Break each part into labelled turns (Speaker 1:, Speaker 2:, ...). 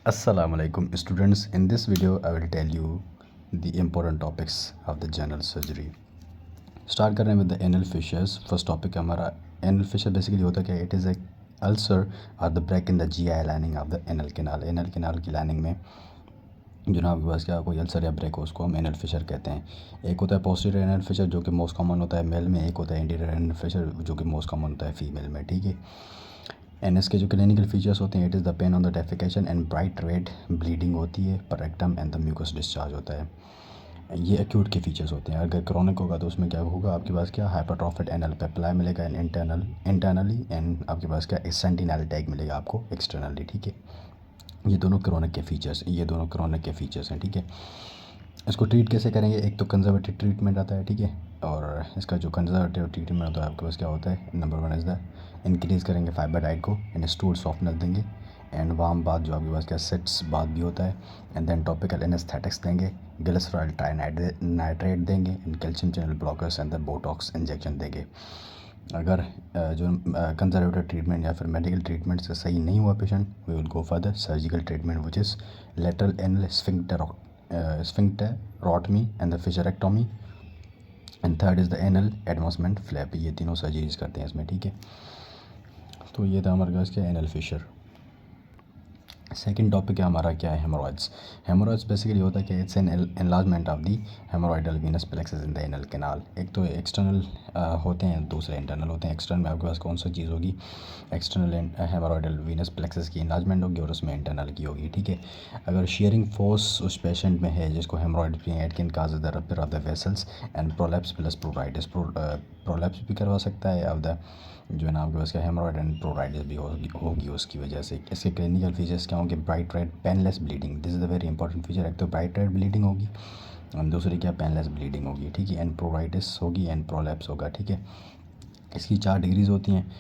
Speaker 1: Assalamualaikum students. In this video I will tell you the important topics of the general surgery. Start कर रहे हैं with the anal fissures. First topic है हमारा anal fissure. Basically होता क्या है, it is a ulcer or the break in the GI lining of the anal canal. Anal canal की lining में जो ना आपके पास क्या कोई अल्सर या ब्रेक हो उसको हम एनल फिशर कहते हैं। एक होता है पोस्टीरियर एनल फिशर जो कि मोस्ट कॉमन होता है मेल में, एक होता है इंटीरियर एनल फिशर जो कि मोस्ट कॉमन होता है फीमेल में। ठीक है। एनएस के जो क्लिनिकल फीचर्स होते हैं, it is the pain on the defecation and bright red bleeding होती है, पर rectum and the mucus discharge होता है। ये एक्यूट के फीचर्स होते हैं। अगर क्रॉनिक होगा तो उसमें क्या होगा, आपके पास क्या हाइपरट्रॉफिड एनल पेप्लाई मिलेगा एंड इंटरनली एंड आपके पास क्या सेंटिनल टैग मिलेगा आपको एक्सटर्नली। ठीक है। ये दोनों क्रॉनिक के फीचर्स हैं। ठीक है। इसको ट्रीट कैसे करेंगे, एक तो कंजर्वेटिव ट्रीटमेंट आता है। ठीक है। और इसका जो कंजर्वेटिव ट्रीटमेंट होता है आपके पास क्या होता है, नंबर 1 इज़ द इंक्रीज़ करेंगे फाइबर डाइट को एंड स्टूल सॉफ्टनर देंगे एंड वार्म बाथ जो आपके पास क्या सेट्स बाथ भी होता है एंड देन टॉपिकल एनेस्थेटिक्स देंगे, ग्लिसरॉल ट्राइनाइट्रेट देंगे and calcium channel blockers and the Botox injection देंगे। अगर जो कंजर्वेटिव ट्रीटमेंट या फिर मेडिकल ट्रीटमेंट से सही नहीं हुआ patient, we will go for the surgical treatment which is lateral anal sphincterotomy and the fissurectomy and third is the anal advancement flap. ये तीनों सर्जरीज करते हैं इसमें। ठीक है। तो ये था हमारे पास क्या एनल फिशर। सेकंड टॉपिक है हमारा क्या है, हेमोरॉइड्स। हेमोरॉइड्स बेसिकली होता है कि it's an enlargement of the haemorrhoidal venous plexus in the anal canal. एक तो एक्सटर्नल होते हैं, दूसरे इंटरनल होते हैं। एक्सटर्नल में आपके पास कौन सा चीज़ होगी, एक्सटर्नल हेमोरॉइडल वीनस प्लेक्सस की इन्लार्जमेंट होगी और उसमें इंटरनल की होगी। ठीक है। अगर शेयरिंग फोर्स उस पेशेंट में है जिसको हेमोरॉइड भी है, it can cause the rupture of the vessels and prolapse plus प्रोराइटिस। Prolapse भी करवा सकता है ऑफ द जो है ना आपके पास क्या हेमोरॉइड एंड प्रोराइटिस भी होगी उसकी वजह से। इसके क्लिनिकल फीचर्स क्या होंगे, bright red painless bleeding, this is the very important feature. एक तो ब्राइट रेड ब्लीडिंग होगी और दूसरी क्या पेनलेस ब्लीडिंग होगी। ठीक है। एंड प्रोराइटिस होगी एंड प्रोलैप्स होगा। ठीक है। इसकी 4 डिग्रीज होती हैं,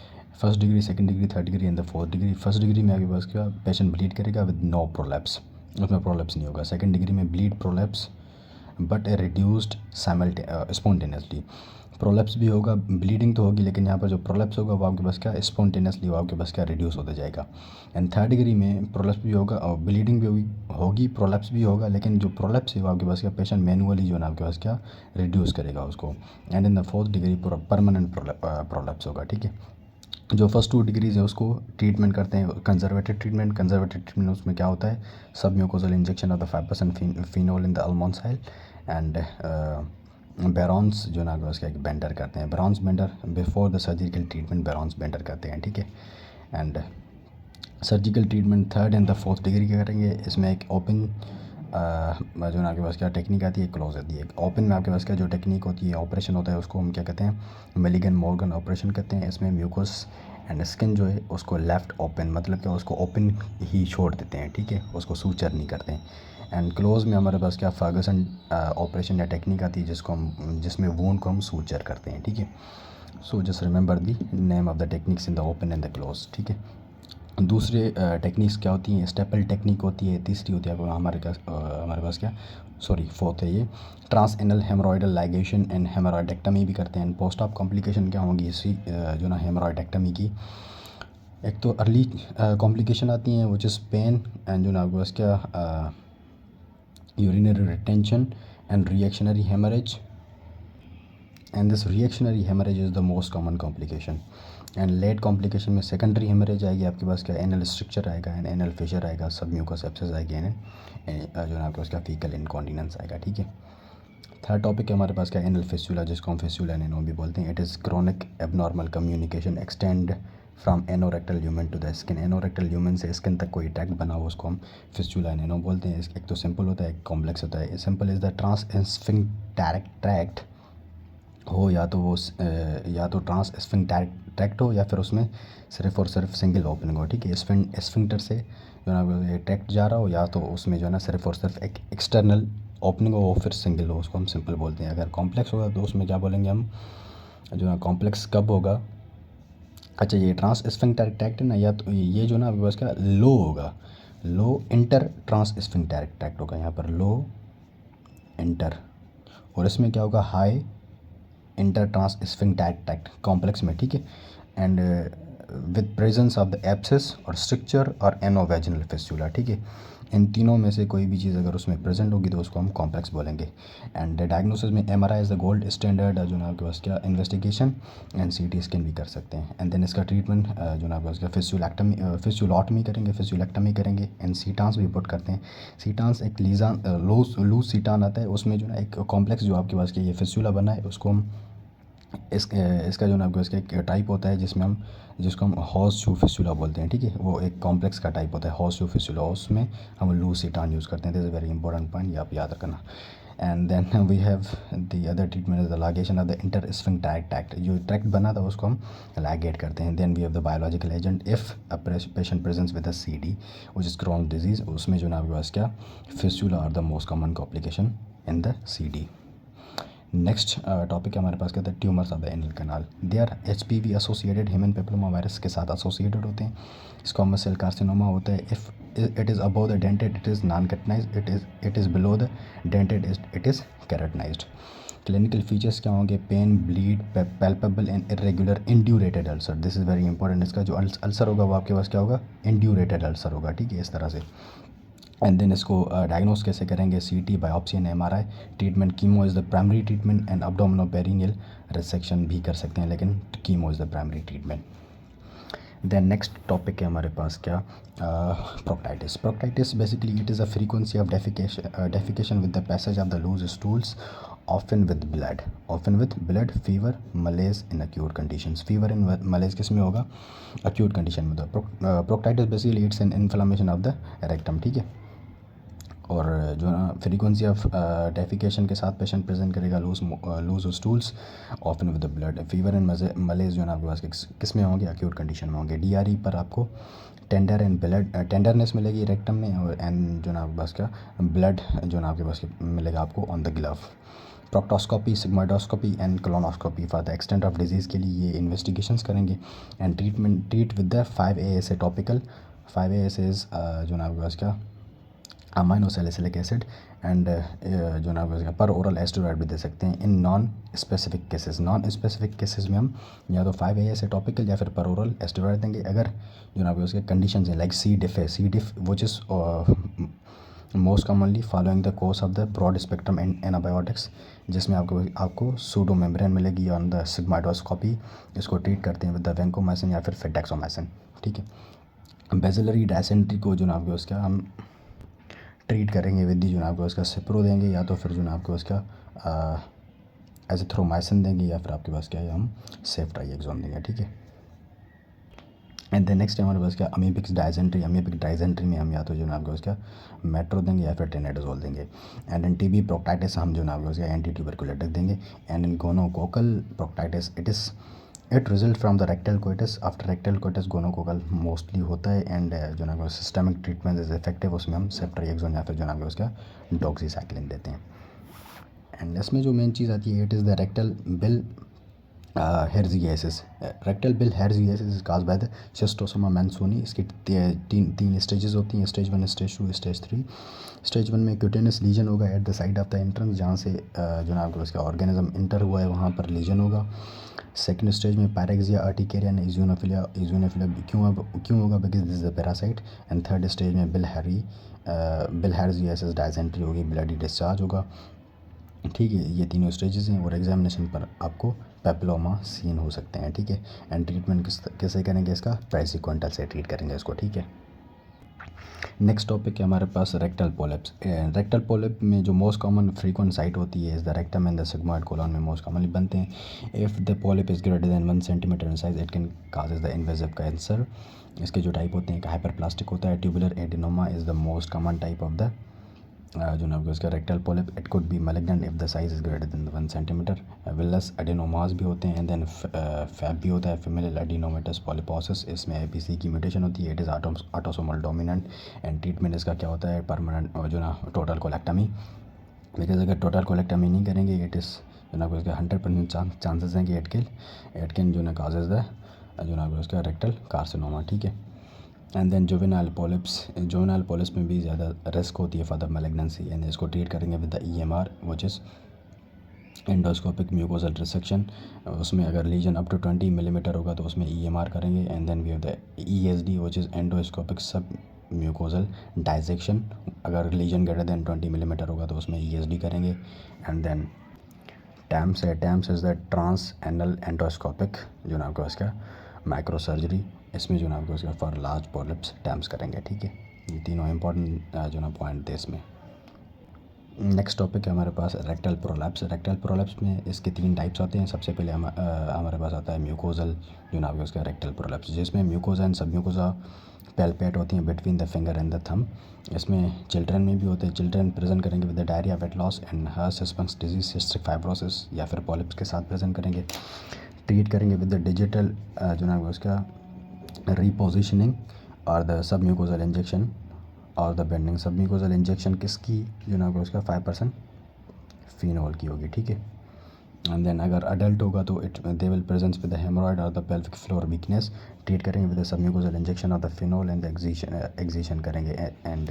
Speaker 1: first degree, second degree, third degree and the fourth degree. First degree में आपके पास क्या पेशेंट ब्लीड करेगा विद नो प्रोलैप्स, उसमें प्रोलैप्स नहीं होगा। सेकंड डिग्री में bleed prolapse but A reduced spontaneously. Prolapse भी होगा, ब्लीडिंग तो होगी लेकिन यहाँ पर जो प्रोलैप्स होगा वो आपके पास क्या स्पॉन्टेनियसली वो आपके पास क्या रिड्यूस होता जाएगा। एंड थर्ड डिग्री में प्रोलैप्स भी होगा और ब्लीडिंग भी होगी, प्रोलैप्स भी होगा, लेकिन जो प्रोलैप्स है वो आपके पास क्या पेशेंट मैनुअली जो है ना आपके पास क्या रिड्यूस करेगा उसको। And in the fourth degree permanent prolapse होगा। ठीक है। जो फर्स्ट 2 डिग्रीज है उसको ट्रीटमेंट करते हैं कंजर्वेटिव ट्रीटमेंट। कंजर्वेटिव ट्रीटमेंट उसमें क्या होता है, submucosal injection of the 5% phenol in the almond oil and Barron's जो ना उसका एक बेंडर करते हैं, Barron's bander before the surgical treatment Barron's bander करते हैं। ठीक है। And surgical treatment third and the fourth degree का करेंगे। इसमें एक ओपन जो ना आपके पास क्या टेक्निक आती है, क्लोज आती है। ओपन में आपके पास क्या जो टेक्निक होती है, ऑपरेशन होता है, उसको हम क्या कहते हैं, मेलिगन मॉर्गन ऑपरेशन कहते हैं। इसमें म्यूकोस एंड स्किन जो है उसको लेफ़्ट ओपन, मतलब क्या उसको ओपन ही छोड़ देते हैं। ठीक है। उसको सूचर नहीं करते हैं। एंड क्लोज में हमारे पास क्या फर्गसन ऑपरेशन या टेक्निक आती है जिसमें वूंड को हम सूचर करते हैं। ठीक है। So just remember the name of the techniques in the open and the close. ठीक है। दूसरे टेक्निक्स क्या होती हैं, स्टेपल टेक्निक होती है, तीसरी होती है हमारे पास क्या सॉरी फोर्थ है ये trans anal haemorrhoidal ligation and haemorrhoidectomy भी करते हैं। पोस्ट ऑफ कॉम्प्लिकेशन क्या होंगी इसी जो ना हेमोरॉइडेक्टमी की, एक तो अर्ली कॉम्प्लिकेशन आती हैं विच इज़ पेन एंड जो ना आपके पास क्या urinary retention and reactionary haemorrhage and this reactionary haemorrhage is the most common complication. And late complication में सेकेंडरी हेमरेज आएगी, आपके पास क्या एनल स्ट्रक्चर आएगा एंड एनल फिशर आएगा, सब म्यूकस एब्सेस आएगी एंड जो है आपके पास क्या फीकल इनकॉन्टिनेंस आएगा। ठीक है। थर्ड टॉपिक है हमारे पास क्या एनल फिस्टुला, जिसको हम फिस्टुला एनो भी बोलते हैं। It is chronic abnormal communication extend from anorectal lumen to the skin. Anorectal lumen से स्किन तक कोई ट्रैक्ट बना हो उसको हम फिस्टुला एनो बोलते हैं। एक तो सिंपल होता है, एक कॉम्प्लेक्स होता है। Simple is the trans sphincteric tract हो, या तो वो या तो ट्रांस ट्रैक्ट हो या फिर उसमें सिर्फ और सिर्फ सिंगल ओपनिंग हो। ठीक है। स्फिंक्टर से जो है ना ट्रैक्ट जा रहा हो, या तो उसमें जो है ना सिर्फ और सिर्फ एक एक्सटर्नल ओपनिंग हो फिर सिंगल हो, उसको हम सिंपल बोलते हैं। अगर कॉम्प्लेक्स होगा तो उसमें क्या बोलेंगे हम, जो है कॉम्प्लेक्स कब होगा, अच्छा ये ट्रांस स्फिंक्टेरिक ट्रैक्ट है ना, या तो ये जो ना आपके पास क्या लो होगा, low inter trans sphincteric tract होगा, यहाँ पर लो इंटर, और इसमें क्या होगा high inter trans sphincteric tract complex में। ठीक है। And with presence of the abscess और स्ट्रक्चर और एनोवेजिनल फिस्टूला, ठीक है। इन तीनों में से कोई भी चीज़ अगर उसमें प्रेजेंट होगी तो उसको हम कॉम्प्लेक्स बोलेंगे। एंड डायग्नोसिस में MRI is the gold standard जो ना आपके पास क्या इन्वेस्टिगेशन, एंड सीटी स्कैन भी कर सकते हैं। एंड देन इसका ट्रीटमेंट जो ना आपके पास क्या फिस्टूलॉटमी करेंगे, फिस्टूलेक्टमी करेंगे, एंड सीटांस भी पुट करते हैं। सीटांस एक लूज सीटान आता है, उसमें जो ना एक कॉम्प्लेक्स जो आपके पास क्या ये फिस्टूला बना है उसको हम इसका जो ना आपको इसका एक टाइप होता है जिसको हम हॉर्स शू फिस्टूला बोलते हैं, ठीक है। वो एक कॉम्प्लेक्स का टाइप होता है हॉर्स शू फिस्टूला, उसमें हम लूसिटान यूज़ करते हैं। This is very important point, ये आप याद रखना। And then we have the other treatment is the ligation of the intersphincter tract, जो ट्रैक्ट बना था उसको हम लैगेट करते हैं। Then we have the biological agent if a patient presents with a CD which is chronic disease, उसमें जो ना आपके पास क्या fistula are the most common complication in the CD. Next topic है हमारे पास क्या था, tumours of the anal canal. They are HPV associated, human papilloma virus के साथ एसोसिएटेड होते हैं। स्क्वामस सेल कार्सिनोमा होता है if it is above the dentate it is non keratinised, it is below the dentate it is keratinised. Clinical features क्या होंगे, pain, bleed, palpable and irregular indurated ulcer. This is very important, इसका जो ulcer होगा वो आपके पास क्या होगा, इंड्यूरेटेड अल्सर होगा, ठीक है, इस तरह से। एंड देन इसको डायग्नोस कैसे करेंगे, CT, biopsy and MRI। Treatment chemo is the primary treatment and abdominoperineal resection भी कर सकते हैं, लेकिन chemo is the primary treatment. Then next topic है हमारे पास क्या, proctitis. Proctitis basically it is a frequency of defecation with the passage of the loose stools often with blood, fever, malaise in acute conditions. Fever in malaise किस में होगा, acute condition में। Proctitis basically it's N inflammation of the rectum, ठीक है। और जो ना frequency of defecation के साथ पेशेंट प्रेजेंट करेगा loose stools often with the blood, fever and malaise जो ना आपके पास किस में होंगे, अक्यूट कंडीशन में होंगे। DRE पर आपको टेंडरनेस मिलेगी रेक्टम में, और एंड जो ना आपके पास क्या ब्लड जो ना आपके पास मिलेगा आपको on the glove. Proctoscopy, sigmoidoscopy and colonoscopy for the extent of disease के लिए ये इन्वेस्टिगेशंस करेंगे। And treat with the 5-ASA topical. 5-ASA is जो ना आपके पास क्या अमाइनो सैलिसिलिक एसिड, एंड जो ना आपका पर ओरल एस्टेरॉयड भी दे सकते हैं इन नॉन स्पेसिफिक केसेस में हम या तो 5-ASA टॉपिकल या फिर पर ओरल एस्टेरॉयड देंगे। अगर जो ना आपके कंडीशन हैं like C diff which is most commonly following the course of the broad spectrum antibiotics, जिसमें आपको सूडो मेम्ब्रेन मिलेगी ऑन द सिग्माइडोस्कोपी। इसको ट्रीट करते हैं विद द वैंकोमाइसिन या फिर फेडेक्सोमाइसिन, ठीक है। बेसिलरी डायसेंट्री को जो ना आपके उसका हम ट्रीट करेंगे विद जो ना आपको उसका सिप्रो देंगे, या तो फिर जो ना आपको उसका एजिथ्रोमाइसिन देंगे, या फिर आपके पास क्या है हम सेफ्ट्राइएक्सोन देंगे, ठीक है। एंड देन नेक्स्ट हमारे पास क्या अमीबिक डायजेंट्री में हम या तो जो ना आपको उसका मेट्रो देंगे या फिर टेनेडोजोल देंगे। एंड इन TB प्रोक्टाइटिस हम जो ना आपको उसका एंटी ट्यूबरकुलेटिक देंगे। And in gonococcal proctitis it result from the rectal coitus. After rectal coitus gonococcal mostly होता है। एंड जो ना सिस्टमिक ट्रीटमेंट इज इफेक्टिव, उसमें हम सेफ्ट्राइएक्सोन या फिर जो ना उसका डॉक्सीसाइक्लिन देते हैं। एंड इसमें जो मेन चीज़ आती है it is the rectal bilharziasis. Rectal bilharziasis is cause by the Schistosoma mansoni. इसकी तीन स्टेजेस होती हैं, स्टेज 1, स्टेज 2, स्टेज 3। स्टेज 1 में क्यूटेनस लीजन होगा at the side of the entrance, जहाँ से जो ना आपको उसका ऑर्गेनिज्म इंटर हुआ है वहाँ पर लीजन होगा। सेकंड स्टेज में पायरेक्सिया, अर्टिकेरिया एंड इज़ोनोफिलिया क्यों होगा, because this is a parasite. And third stage में बिलहेर्जियासिस डायसेंट्री होगी, ब्लडी डिस्चार्ज होगा, ठीक है। ये तीनों स्टेजेस हैं और एग्जामिनेशन पर आपको पेपिलोमा सीन हो सकते हैं, ठीक है। एंड ट्रीटमेंट कैसे करेंगे इसका, प्राइसिक्वेंटल से ट्रीट करेंगे इसको, ठीक है। नेक्स्ट टॉपिक है हमारे पास रेक्टल पोलिप्स। रेक्टल पोलिप में जो मोस्ट कॉमन फ्रीक्वेंट साइट होती है इस the rectum and the sigmoid colon में मोस्ट कॉमनली बनते हैं। If the polyp is greater than 1 centimetre in size it can causes the invasive cancer. इसके जो टाइप होते हैं, हाइपरप्लास्टिक होता है, tubular adenoma is the most common type of the जो ना उसका rectal polyp. It could be malignant if the size is greater than 1 centimetre. Villous adenomas भी होते हैं। एंड देन फैब भी होता है, फेमिलियल एडिनोमेटस पॉलीपोसिस। इसमें APC की म्यूटेशन होती है, it is autosomal dominant. And treatment इसका क्या होता है, परमानेंट जो ना टोटल कोलेक्टमी। बिकॉज अगर टोटल कोलेक्टमी नहीं करेंगे इट इज़ जो ना उसका 100% चांसेस हैं कि इट कैन जो ना काजेज द जो ना उसका रेक्टल कार्सिनोमा, ठीक है। एंड देन जुवेनाइल पोलिप्स में भी ज़्यादा रिस्क होती है फॉर द मैलिग्नेंसी। एंड इसको ट्रीट करेंगे with the EMR which is endoscopic mucosal resection, उसमें अगर लीजन अप टू 20 मिलीमीटर होगा तो उसमें EMR करेंगे। And then we have the ESD which is endoscopic sub mucosal dissection, अगर लीजन ग्रेटर देन 20 मिलीमीटर होगा तो उसमें ESD करेंगे। एंड देन टैम्स है, TEMS is the trans anal endoscopic जो ना आपको इसका माइक्रो सर्जरी, इसमें जो ना आपको इसका फॉर लार्ज पॉलिप्स टैम्स करेंगे। ठीक है, ये तीनों इंपॉर्टेंट जो ना पॉइंट थे इसमें। नेक्स्ट टॉपिक है हमारे पास रेक्टल प्रोलैप्स। रेक्टल प्रोलैप्स में इसके 3 टाइप्स आते हैं। सबसे पहले हमारे पास आता है म्यूकोजल जो नाम है उसका रेक्टल प्रोलैप्स, जिसमें mucosa and submucosa palpate होती हैं between the finger and the thumb. इसमें चिल्ड्रन में भी होते हैं। चिल्ड्रन प्रेजेंट करेंगे with the diarrhoea, weight loss and Hirschsprung's disease, cystic fibrosis या फिर पॉलिप्स के साथ प्रेजेंट करेंगे। ट्रीट करेंगे विद द डिजिटल जो नाम है उसका रिपोजिशनिंग और द सब म्यूकोजल इंजेक्शन और द बेंडिंग। सब म्यूकोजल इंजेक्शन किसकी जो ना उसका 5% फिनोल की होगी। ठीक है, एंड देन अगर अडल्ट होगा तो it they will present with the haemorrhoid और the pelvic floor weakness. Treat करेंगे with the submucosal injection और the phenol and the excision करेंगे। एंड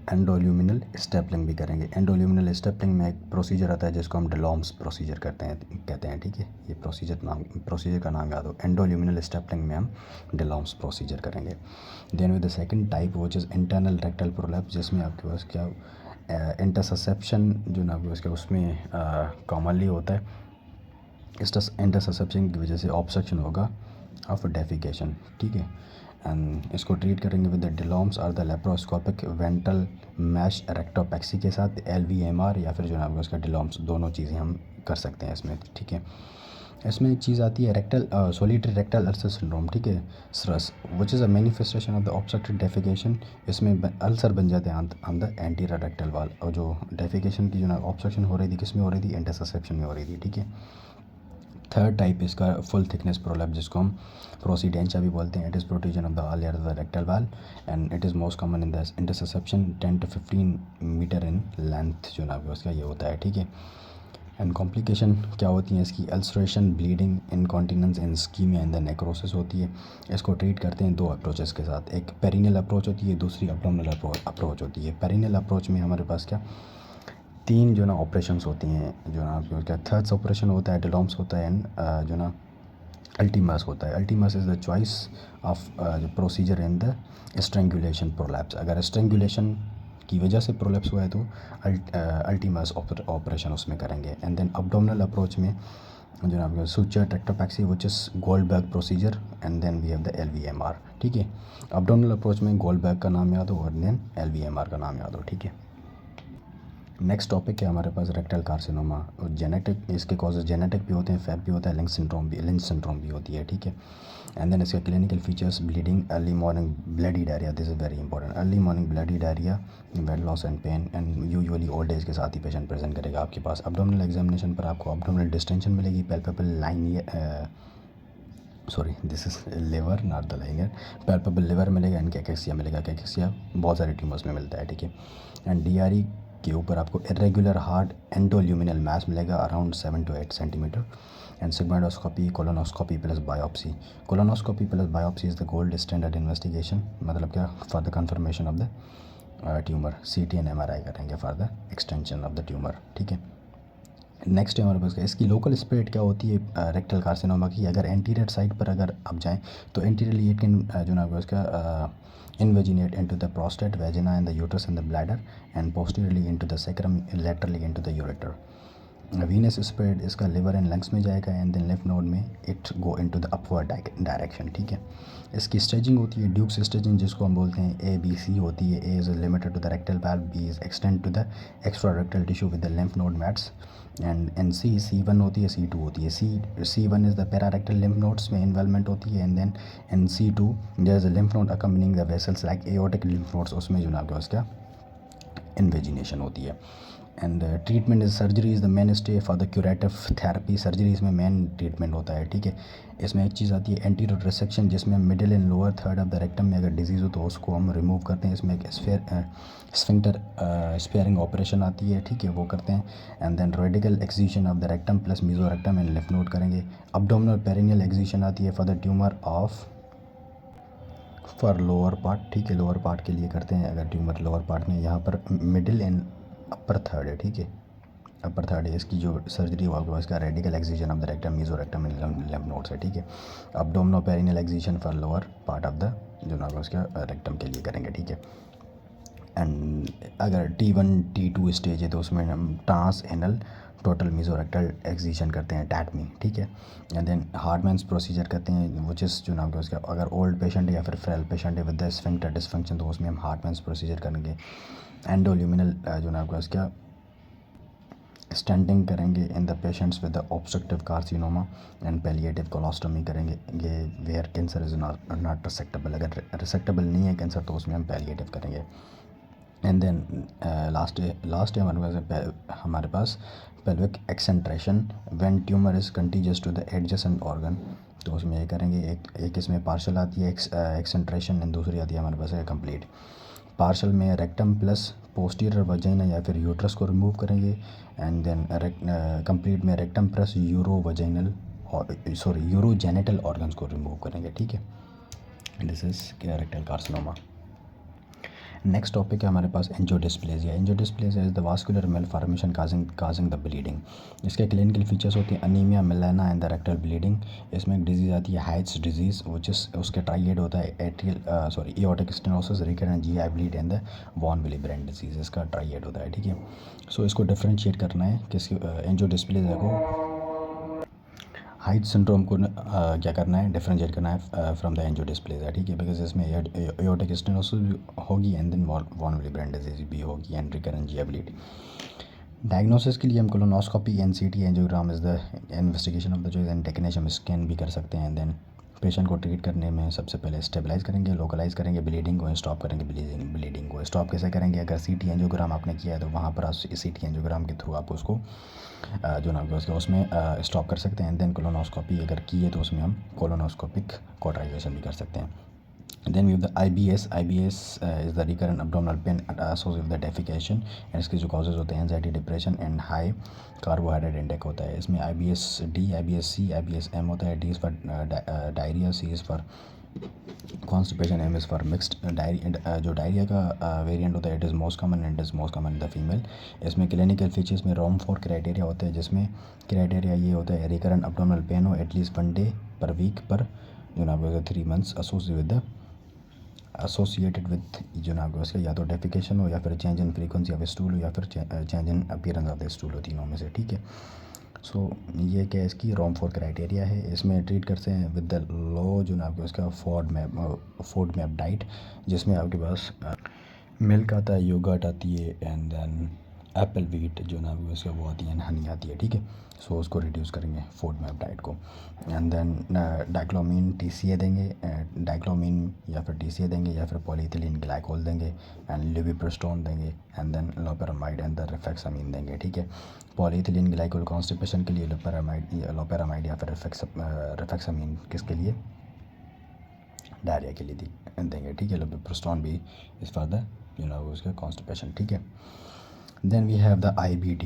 Speaker 1: एंडोल्यूमिनल स्टेपलिंग भी करेंगे। एंडोल्यूमिनल स्टेपलिंग में एक प्रोसीजर आता है जिसको हम डेलॉम्स प्रोसीजर कहते हैं। ठीक है, ये प्रोसीजर का नाम याद हो। एंडोल्यूमिनल स्टेपलिंग में हम डेलॉम्स प्रोसीजर करेंगे। Then with the second type which is internal rectal prolapse, जिसमें आपके पास क्या इंटरसेप्शन जो ना आपके उसमें कॉमनली होता है। इस इंटरसेप्शन की वजह से ऑब्स्ट्रक्शन होगा ऑफ डेफिकेशन। ठीक है, एंड इसको ट्रीट करेंगे विद द डेलॉम्स और द लेप्रोस्कोपिक वेंट्रल मैश रेक्टोपैक्सी के साथ LVMR या फिर जो है उसका डेलॉम्स, दोनों चीज़ें हम कर सकते हैं इसमें। ठीक है, इसमें एक चीज़ आती है rectal solitary rectal ulcer syndrome. ठीक है, SRAS which is a manifestation of the obstructed defecation. इसमें अल्सर बन जाते हैं ऑन द एंटीरियर रेक्टल वाल, और जो डेफिकेशन की जो ना ऑब्स्ट्रक्शन हो रही थी किस में हो रही थी, इंटरसेप्शन में हो रही थी। ठीक है, थर्ड टाइप इसका फुल थिकनेस प्रोलैप्स जिसको हम प्रोसीडेंशिया भी बोलते हैं। It is protrusion of the all layer of the rectal wall and it is most common in the interception 10 to 15 metre in length जो ना उसका ये होता है। ठीक है, एंड कॉम्प्लिकेशन क्या होती हैं इसकी, ulceration, bleeding, incontinence, ischaemia and the necrosis होती है। इसको ट्रीट करते हैं 2 अप्रोचेस के साथ। एक पेरिनियल अप्रोच होती है, दूसरी अब्डोमिनल अप्रोच होती है। पेरिनियल अप्रोच में हमारे पास क्या 3 जो ना ऑपरेशंस होती हैं जो ना आपके क्या थर्ड्स ऑपरेशन होता है, डेलॉम्स होता है एंड जो ना अल्टीमस होता है। अल्टीमस इज़ द चॉइस ऑफ जो procedure in the strangulation prolapse. अगर स्ट्रेंगुलेशन की वजह से प्रोलैप्स हुआ है तो अल्टीमस ऑपरेशन उसमें करेंगे। एंड देन अब्डोमिनल अप्रोच में जो ना आपका suture rectopexy which is Goldberg procedure and then we have the LVMR। ठीक है, अब्डोमिनल अप्रोच में गोल्डबर्ग का नाम याद हो और देन LVMR का नाम याद हो। ठीक है, नेक्स्ट टॉपिक है हमारे पास रेक्टल कार्सिनोमा। और जेनेटिक, इसके कॉजेज जेनेटिक भी होते हैं, फैप भी होता है, लिंच सिंड्रोम भी होती है। ठीक है, एंड देन इसके clinical features, bleeding, early morning bloody diarrhoea, this is very important. Early morning bloody diarrhoea, weight loss and pain, and usually old age के साथ ही पेशेंट प्रेजेंट करेगा आपके पास। अब्डोमिनल एग्जामिनेशन पर आपको अब्डोमिनल डिस्टेंशन मिलेगी, palpable line sorry this is liver not the liner, palpable liver मिलेगा and कैकेक्सिया मिलेगा। कैकेक्सिया बहुत सारे ट्यूमर्स में मिलता है। ठीक है, एंड DRE के ऊपर आपको इरेगुलर हार्ड एंडोल्यूमिनल मास मिलेगा around 7 to 8 centimetre. And sigmoidoscopy, colonoscopy plus biopsy. Colonoscopy plus biopsy is the gold standard investigation, मतलब क्या for the confirmation of the tumour. CT and MRI करेंगे for the extension of the tumour. ठीक है, next है हमारे पास इसकी local spread क्या होती है रेक्टल कार्सिनोमा की। अगर एंटीरियर साइड पर अगर आप जाएँ तो एंटीरियरली इट कैन जो ना उसका invaginate into the prostate, vagina and the uterus and the bladder, and posteriorly into the sacrum, laterally into the ureter. Venus spread इसका लिवर एंड लंग्स में जाएगा एंड देन लिम्फ नोड में it go into the upward direction. ठीक है, इसकी staging होती है dukes staging जिसको हम बोलते हैं ABC होती है। A is limited to the rectal valve, B is extend to the extra rectal tissue with the lymph node mets, and C1 होती है, C2 होती है। C1 is the pararectal lymph nodes में इन्वॉल्वमेंट होती है and then in C2 there is a lymph node accompanying the vessels like aortic lymph nodes, उसमें जो ना आपके पास क्या इन्वेजिनेशन होती है। And treatment is surgery is the main stay for the curative therapy. Surgery इसमें मेन ट्रीटमेंट होता है। ठीक है, इसमें एक चीज़ आती है एंटीरियर रिसेक्शन, जिसमें middle and lower third of the rectum में अगर डिजीज़ हो तो उसको हम रिमूव करते हैं। इसमें एक स्फिंक्टर स्पेयरिंग ऑपरेशन आती है। ठीक है, वो करते हैं। And then radical excision of the rectum plus meso rectum and lymph node करेंगे। अब्डोमिनल पेरिनियल एक्सिशन आती है for the tumour of for lower part. ठीक है, लोअर पार्ट के लिए करते हैं अगर ट्यूमर लोअर पार्ट में, यहाँ पर मिडिल एंड अपर थर्ड है। ठीक है, अपर थर्ड है इसकी जो सर्जरी वो आपके पास का radical excision of the rectum mesorectum lymph nodes है, ठीक है। Abdominoperineal excision for lower part of the जो ना उसका रेक्टम के लिए करेंगे, ठीक है। एंड अगर T1 T2 स्टेज है तो उसमें हम ट्रांस एनल टोटल मीजोरेक्टल एक्सिजन करते हैं टैट में, ठीक है। एंड देन हार्डमैन्स प्रोसीजर करते हैं विच इज़ जो नाम का उसका अगर ओल्ड पेशेंट है या फिर फ्रेल पेशेंट है विद द स्फिंक्टर डिसफंक्शन तो उसमें हम हार्डमैन्स प्रोसीजर करेंगे। एंडोल्यूमिनल जो नाम का उसका स्टेंटिंग करेंगे in the patients with the obstructive carcinoma and palliative colostomy करेंगे ये where cancer is not resectable. अगर रिसेक्टेबल नहीं है कैंसर तो उसमें हम पैलिएटिव करेंगे। एंड देन लास्ट हमारे पास pelvic exenteration when tumour is contiguous to the adjacent organ, तो उसमें ये करेंगे। एक इसमें पार्शल आती है एक्सेंट्रेशन एंड दूसरी आती है हमारे पास है कंप्लीट। पार्शल में रेक्टम प्लस पोस्टीरियर वजाइना या फिर यूट्रस को रिमूव करेंगे। एंड देन कंप्लीट में रेक्टम प्लस यूरोजेनिटल ऑर्गन्स को रिमूव करेंगे, ठीक है। This is rectal carcinoma. Next topic है हमारे पास angiodysplasia. Angiodysplasia is the vascular malformation causing the bleeding. इसके क्लिनिकल फीचर्स होते हैं anaemia, melaena and the rectal bleeding. इसमें एक डिजीज़ आती है हाइट्स डिजीज़ विच इज़ उसके ट्राइएड होता है aortic stenosis, recurrent GI bleed and the von Willebrand disease, इसका ट्राइएड होता है, ठीक है। सो इसको डिफ्रेंशिएट करना है किसकी एंजियोडिस्प्लेजिया को हाइट सिंड्रोम को क्या करना है डिफरेंशिएट करना है फ्रॉम द एंजियोडिस्प्लेजिया, ठीक है। बिकॉज इसमें एओर्टिक स्टेनोसिस भी होगी and then von Willebrand disease भी होगी and recurrent GI bleed. Diagnosis के लिए हम colonoscopy NCT angiogram is the investigation of the जो एंड टेक्नीशियम स्कैन भी कर सकते हैं। एंड देन पेशेंट को ट्रीट करने में सबसे पहले स्टेबलाइज करेंगे, लोकलाइज करेंगे ब्लीडिंग को, स्टॉप करेंगे ब्लीडिंग को। स्टॉप कैसे करेंगे? अगर सीटी एंजियोग्राम आपने किया है तो वहाँ पर सीटी एंजियोग्राम के थ्रू आप उसको जो नाम उसके उसमें स्टॉप कर सकते हैं। देन कोलोनोस्कोपी अगर की है तो उसमें हम कोलोनोस्कोपिक कॉटराइजेशन भी कर सकते हैं। Then we have the IBS is the recurrent abdominal pain associated with defecation and इसके जो कॉजेज होते हैं anxiety, depression and high carbohydrate intake होता है। इसमें IBS-D, IBS-C, IBS-M होता है। D is for diarrhoea, C is for constipation, M is for mixed जो डायरिया का वेरिएंट होता है it is most common and is most common in the female. इसमें क्लिनिकल फीचर्स में ROM4 क्राइटेरिया होते हैं जिसमें क्राइटेरिया ये होता है रिकरेंट अब्डोमिनल पेन हो एटलीस्ट 1 डे पर वीक पर जो ना 3 मंथ्स एसोसिएटेड विद जो ना उसका या तो डेफिकेशन हो या फिर change in frequency of stool हो या फिर change in appearance of the stool हो, तीनों में से, ठीक है। सो ये क्या इसकी ROM4 क्राइटेरिया है। इसमें ट्रीट करते हैं विद द लो जो ना आपके उसका फूड मैप डाइट जिसमें आपके पास मिल्क आता है, योगर्ट आती है एंड देन एप्पल वीट जो ना उसका वो आती है, हनी आती है, ठीक है। सो उसको रिड्यूस करेंगे फूड मैप डाइट को। एंड देन डाइक्लोमीन TCA देंगे, डाइक्लोमीन या फिर TCA देंगे या फिर पॉलीइथिलीन ग्लाइकोल देंगे एंड लेविप्रोस्टोन देंगे and then loperamide and the rifaximin देंगे, ठीक है। पॉलीइथिलीन ग्लाइकोल कॉन्स्टिपेशन के लिए, लोपेरामाइड या फिर रिफेक्सामीन किसके लिए? डायरिया के लिए देंगे, ठीक है। लेविप्रोस्टोन भी इज़ फॉर द उसका कॉन्स्टिपेशन, ठीक है। Then we have the IBD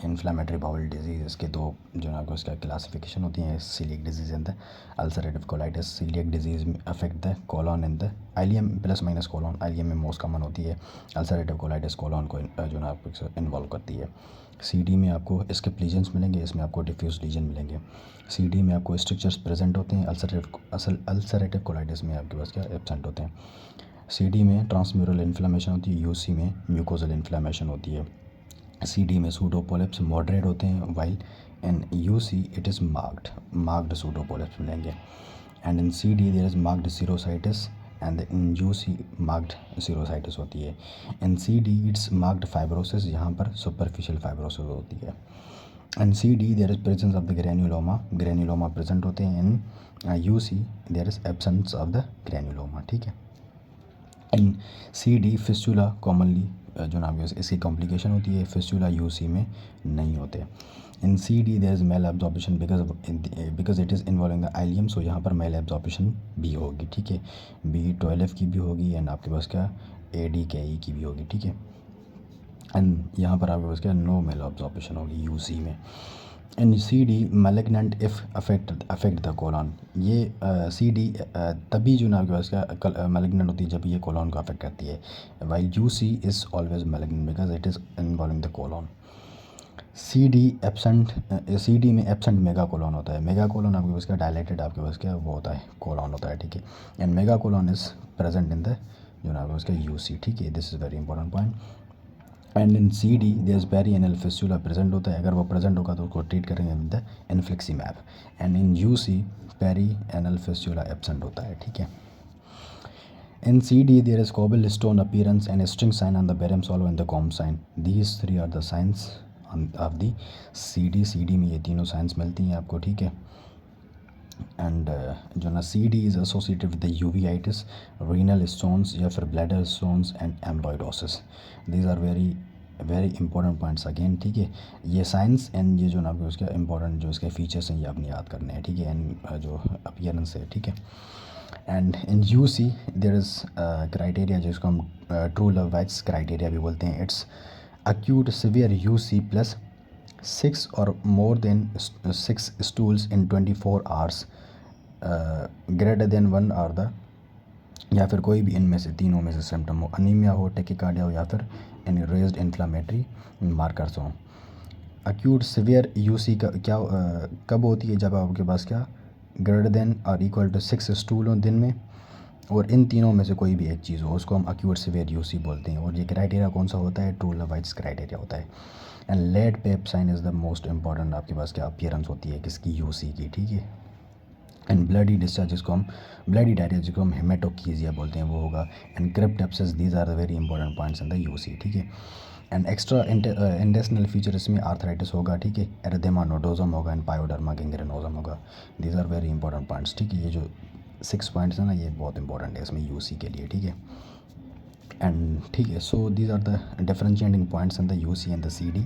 Speaker 1: inflammatory bowel disease. इसके दो जो ना उसका क्लासिफिकेशन होती हैं, coeliac disease and the ulcerative colitis. Coeliac disease में affect the colon and the ileum plus minus colon, ileum में मोस्ट कॉमन होती है। अल्सरेटिव कोलाइटिस कोलन को जो ना आपको इन्वॉल्व करती है। CD में आपको स्किप लीजन्स मिलेंगे, इसमें आपको डिफ्यूज लीजन मिलेंगे। CD में आपको स्ट्रक्चर्स प्रेजेंट होते हैं, अल्सरेटिव कोलाइटिस में आपके पास क्या एब्सेंट होते हैं। CD में ट्रांसम्यूरल इन्फ्लेमेशन होती है, UC में म्यूकोजल इन्फ्लेमेशन होती है। CD में सूडोपोलिप्स मॉडरेट होते हैं while in UC it is marked pseudopolyps मिलेंगे। And in CD there is marked serositis and in UC marked serositis होती है। In CD it's marked fibrosis, यहाँ पर सुपरफिशियल फाइब्रोसिस होती है। In CD there is presence of the granuloma present होते हैं। In UC there is absence of the granuloma, ठीक है। इन CD फिस्टुला कॉमनली जो नाम है इसकी कॉम्प्लिकेशन होती है, फिस्टुला UC में नहीं होते। In CD there is malabsorption because it is involving the ileum, so यहाँ पर मेल एब्जॉर्प्शन भी होगी, ठीक है। B12 की भी होगी एंड आपके पास क्या ADKE की भी होगी, ठीक है। एंड यहाँ पर आपके पास क्या नो मेल एब्जॉर्प्शन होगी UC में। इन CD malignant if affect the colon, ये CD तभी जो ना आपके पास क्या मैलिग्नेंट होती है जब ये कोलन को अफेक्ट करती है, while UC is always malignant because it is involving the colon. C D absent, C D में एब्सेंट मेगा कोलॉन होता है। मेगा कोलॉन आपके पास क्या डायलेटेड आपके पास क्या वो होता है कोलॉन होता है, ठीक है। And mega colon is present in the जो ना आपके पास क्या यू सी, ठीक है। This is very important point. And in C D there is peri anal fistula present होता है। अगर वो प्रेजेंट होगा तो उसको ट्रीट करेंगे with the infliximab. And in U C peri anal fistula absent होता है, ठीक है। In CD, there is cobblestone appearance and a string sign on the barium swallow and the comb sign. These three are the signs of the CD. CD में ये तीनों signs मिलती हैं आपको, ठीक है। एंड जो ना CD is associated with the uveitis, renal stones या फिर bladder stones and amyloidosis. These are very very important points again, ठीक है। ये साइंस एंड ये जो ना आपको उसके इंपॉर्टेंट जो इसके फीचर्स हैं ये आपने याद करने हैं, ठीक है। एंड जो अपीयरेंस है, ठीक है। And in U C there is criteria जिसको हम ट्रू लव वाइट्स क्राइटेरिया भी बोलते हैं। It's acute severe UC plus 6 or more than 6 stools in 24 hours greater than 1 or the या फिर कोई भी इनमें से तीनों में से सिम्टम हो, अनीमिया हो, टेकिकार्डिया हो या फिर इन रेज्ड इन्फ्लामेटरी मार्कर्स हों। अक्यूट सिवियर यूसी का क्या कब होती है? जब आपके पास क्या ग्रेटर देन और इक्वल टू 6 स्टूल हो दिन में और इन तीनों में से कोई भी एक चीज़ हो, उसको हम अक्यूट सिवियर यूसी बोलते हैं। और ये क्राइटेरिया कौन सा होता है? ट्रू लवाइट्स क्राइटेरिया होता है। And lead pipe sign is the most important आपके पास क्या अपीयरेंस होती है किसकी? यूसी की, ठीक है। एंड ब्लडी डिस्चार्ज जिसको हम ब्लडी डायरिया जिसको हम हेमेटोकीजिया बोलते हैं वो होगा। And crypt abscess, these are the very important points in the UC, ठीक है। एंड एक्स्ट्रा इंटेस्टिनल फीचर इसमें आर्थराइटिस होगा, ठीक है। एरिथेमा नोडोजम होगा एंड पायोडर्मा गैंग्रेनोजम होगा। These are very important points, ठीक है। ये जो 6 पॉइंट्स हैं ना ये बहुत इंपॉर्टेंट है इसमें यूसी के लिए, ठीक है। एंड ठीक है, so these are the differentiating points in the UC and the CD.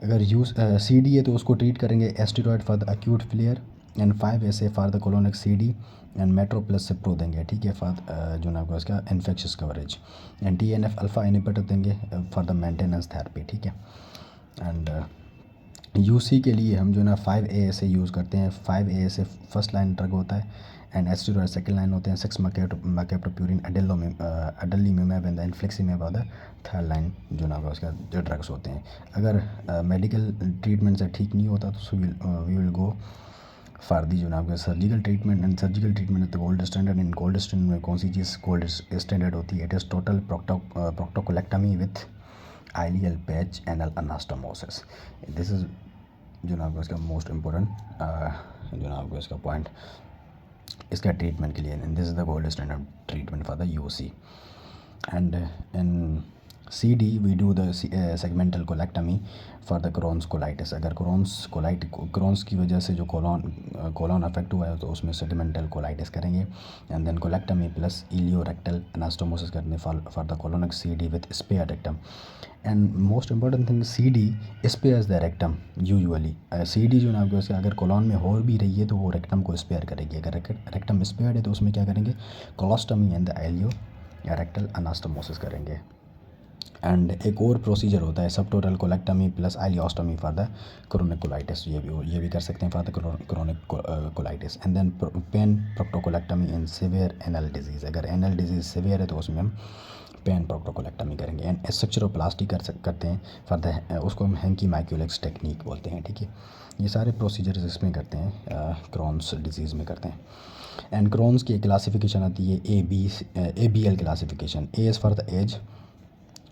Speaker 1: अगर सी डी है तो उसको ट्रीट करेंगे steroid for the acute flare and 5 ASA for the colonic C D and metro plus cipro देंगे, ठीक है, for जो ना आपको इसका infectious coverage. And T N F alpha inhibitor देंगे फॉर द मेंटेनेंस थेरेपी, ठीक है। एंड यूसी के लिए हम जो ना 5 ASA यूज़ करते हैं। 5 ASA फर्स्ट लाइन ड्रग होता है एंड एस्टेरॉयड सेकंड लाइन होते हैं। 6 मैकेप्टोप्यूरिन अडेलिम्यूमैब एंड इन्फ्लिक्सीमैब और द थर्ड लाइन जो ना उसका जो ड्रग्स होते हैं। अगर मेडिकल ट्रीटमेंट से ठीक नहीं होता तो we will go for the जो ना आपका surgical treatment. And surgical treatment तो gold standard. In gold standard में कौन सी चीज़ गोल्ड स्टैंडर्ड होती है? It is total proctocolectomy with ileal pouch anal anastomosis. This is जो ना आपको इसका मोस्ट इम्पोर्टेंट जो ना आपको इसका पॉइंट इसका ट्रीटमेंट के लिए। And this is the gold standard treatment for the UC. And in C D we do the segmental colectomy for the Crohn's colitis. अगर क्रोन्स की वजह से जो कोलॉन अफेक्ट हुआ है तो उसमें सेगमेंटल कोलाइटिस करेंगे। And then colectomy plus ileorectal anastomosis करने for the colonic C D with spare rectum. And most important thing C D spares the rectum usually. C D जो ना आपको अगर कोलॉन में हो भी रही है तो वो रेक्टम को स्पेयर करेगी। अगर रेक्टम स्पेयर है तो उसमें क्या करेंगे? कोलोस्टमी एंड द इलियो या रेक्टल अनास्टोमोसिस करेंगे। एंड एक और प्रोसीजर होता है sub total colectomy plus ileostomy for the chronic colitis. ये भी कर सकते हैं for the chronic colitis. And then pan proctocolectomy in severe anal disease. अगर एनल डिजीज़ सिवियर है तो उसमें हम पेन प्रोक्टोकोलेक्टमी करेंगे। एंड स्ट्रक्चरोप्लास्टी करते हैं फॉर द उसको हम हैंकी माइक्यूलेक्स टेक्निक बोलते हैं, ठीक है। ये सारे प्रोसीजर्स इसमें करते हैं क्रोन्स डिजीज़ में करते हैं। एंड क्रोन्स की क्लासिफिकेशन आती है ABL classification. A is for the age.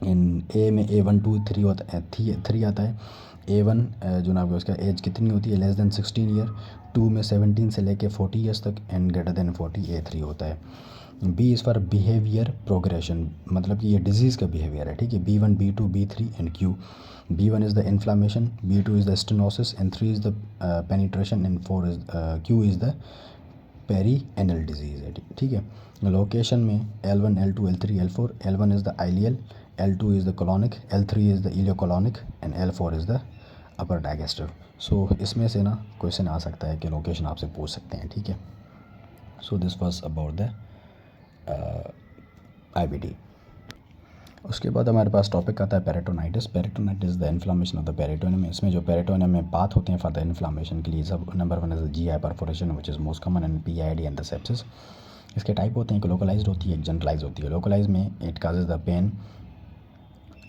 Speaker 1: In A में A1 2 3 होता है, 3 आता है। A1 जो ना आपको उसका एज कितनी होती है? Less than 16 year. 2 में 17 से लेके 40 ईयर्स तक एंड ग्रेटर देन 40 A3 होता है। B is for behaviour progression, मतलब कि ये डिजीज़ का बिहेवियर है, ठीक है। B1 B2 B3 and Q। B1 is the inflammation, B2 is the stenosis and 3 is the penetration and 4 is Q is the peri anal disease है, ठीक है। लोकेशन में L1 L2 L3 L4। L1 is the ileal, L2 is the colonic, L3 is the ileocolonic and L4 is the upper digestive। सो इसमें से ना question आ सकता है कि लोकेशन आपसे पूछ सकते हैं, ठीक है। So this was about the IBD। उसके बाद हमारे पास टॉपिक आता है peritonitis. Peritonitis is the inflammation of the peritoneum. इसमें जो पेरिटोनियम में बात होते हैं फॉर द इन्फ्लामेशन के लिए सब number 1 is the GI perforation which is most common and PID and the sepsis. इसके टाइप होते हैं, एक लोकलाइज्ड होती है एक जनरलाइज होती है। लोकलाइज में it causes the pain